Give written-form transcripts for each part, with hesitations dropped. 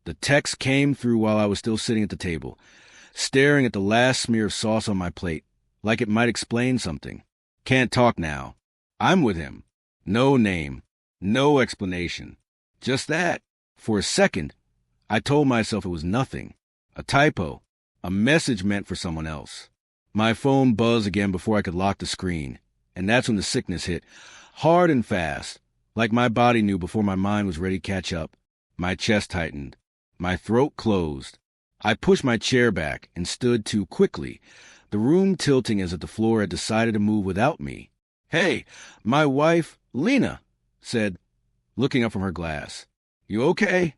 The text came through while I was still sitting at the table, staring at the last smear of sauce on my plate, like it might explain something. Can't talk now. I'm with him. No name. No explanation. Just that. For a second, I told myself it was nothing. A typo. A message meant for someone else. My phone buzzed again before I could lock the screen, and that's when the sickness hit, hard and fast, like my body knew before my mind was ready to catch up. My chest tightened. My throat closed. I pushed my chair back and stood too quickly, the room tilting as if the floor had decided to move without me. "Hey, my wife, Lena," said, looking up from her glass. "You okay?"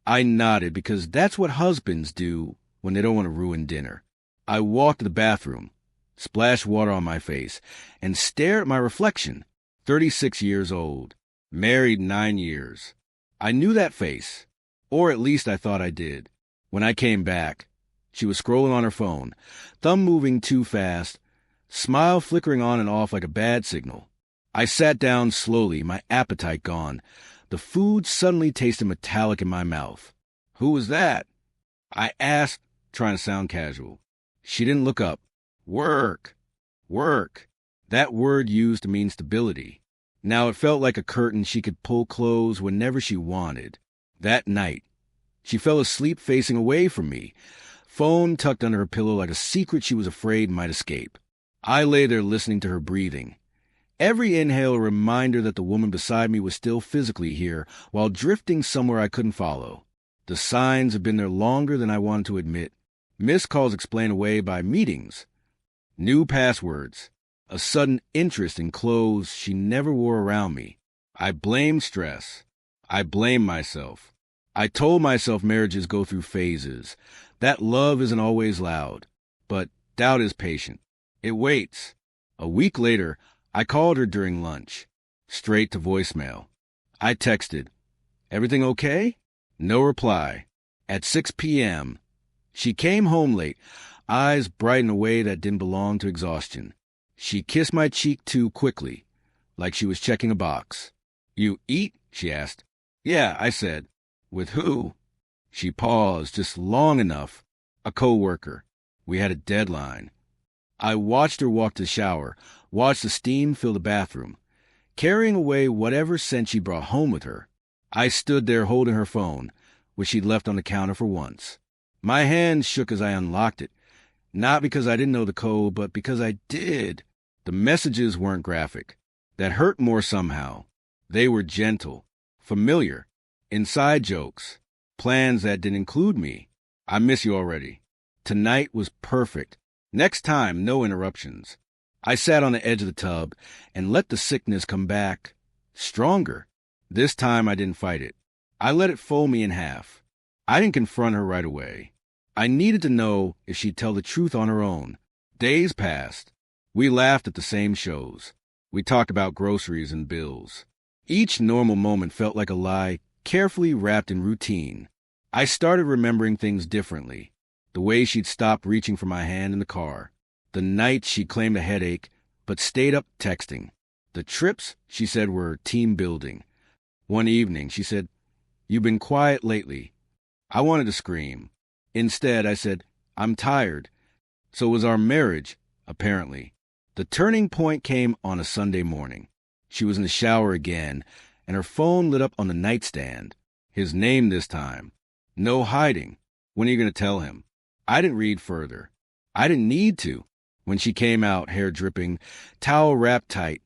I nodded because that's what husbands do when they don't want to ruin dinner. I walked to the bathroom, splashed water on my face, and stared at my reflection. 36 years old, married 9 years. I knew that face, or at least I thought I did. When I came back, she was scrolling on her phone, thumb moving too fast, smile flickering on and off like a bad signal. I sat down slowly, my appetite gone. The food suddenly tasted metallic in my mouth. "Who was that?" I asked, trying to sound casual. She didn't look up. Work. Work. That word used to mean stability. Now it felt like a curtain she could pull close whenever she wanted. That night, she fell asleep facing away from me, phone tucked under her pillow like a secret she was afraid might escape. I lay there listening to her breathing. Every inhale a reminder that the woman beside me was still physically here, while drifting somewhere I couldn't follow. The signs had been there longer than I wanted to admit. Missed calls explained away by meetings. New passwords. A sudden interest in clothes she never wore around me. I blamed stress. I blamed myself. I told myself marriages go through phases, that love isn't always loud, but doubt is patient. It waits. A week later, I called her during lunch, straight to voicemail. I texted, "Everything okay?" No reply. At 6 p.m., she came home late, eyes bright in a way that didn't belong to exhaustion. She kissed my cheek too quickly, like she was checking a box. "You eat?" she asked. "Yeah," I said. "With who?" She paused just long enough. "A coworker. We had a deadline." I watched her walk to the shower, watched the steam fill the bathroom, carrying away whatever scent she brought home with her. I stood there holding her phone, which she'd left on the counter for once. My hands shook as I unlocked it, not because I didn't know the code, but because I did. The messages weren't graphic. That hurt more somehow. They were gentle, familiar, inside jokes, plans that didn't include me. "I miss you already. Tonight was perfect. Next time, no interruptions." I sat on the edge of the tub and let the sickness come back, stronger. This time I didn't fight it. I let it fold me in half. I didn't confront her right away. I needed to know if she'd tell the truth on her own. Days passed. We laughed at the same shows. We talked about groceries and bills. Each normal moment felt like a lie, carefully wrapped in routine. I started remembering things differently. The way she'd stopped reaching for my hand in the car. The nights she claimed a headache, but stayed up texting. The trips, she said, were team building. One evening, she said, "You've been quiet lately." I wanted to scream. Instead, I said, "I'm tired." So it was our marriage, apparently. The turning point came on a Sunday morning. She was in the shower again, and her phone lit up on the nightstand. His name this time. No hiding. When are you going to tell him? I didn't read further. I didn't need to. When she came out, hair dripping, towel wrapped tight,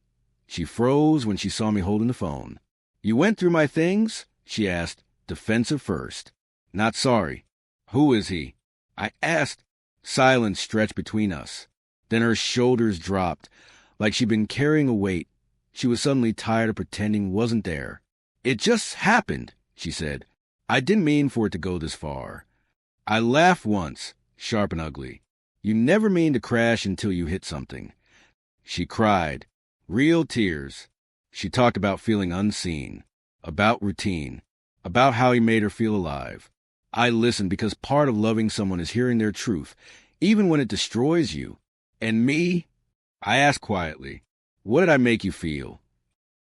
she froze when she saw me holding the phone. "You went through my things?" she asked, defensive first. "Not sorry." "Who is he?" I asked. Silence stretched between us. Then her shoulders dropped, like she'd been carrying a weight. She was suddenly tired of pretending wasn't there. "It just happened," she said. "I didn't mean for it to go this far." I laughed once, sharp and ugly. You never mean to crash until you hit something. She cried. Real tears. She talked about feeling unseen, about routine, about how he made her feel alive. I listened because part of loving someone is hearing their truth, even when it destroys you. And me? I asked quietly, "What did I make you feel?"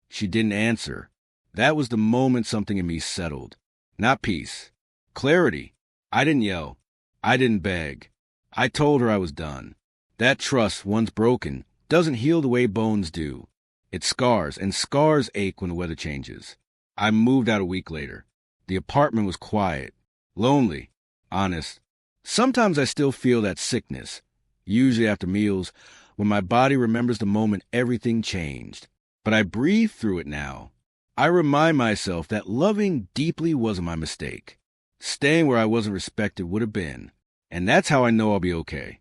She didn't answer. That was the moment something in me settled. Not peace, Clarity. I didn't yell. I didn't beg. I told her I was done. That trust, once broken, doesn't heal the way bones do. It scars, and scars ache when the weather changes. I moved out a week later. The apartment was quiet, lonely, honest. Sometimes I still feel that sickness, usually after meals, when my body remembers the moment everything changed. But I breathe through it now. I remind myself that loving deeply wasn't my mistake. Staying where I wasn't respected would have been. And that's how I know I'll be okay.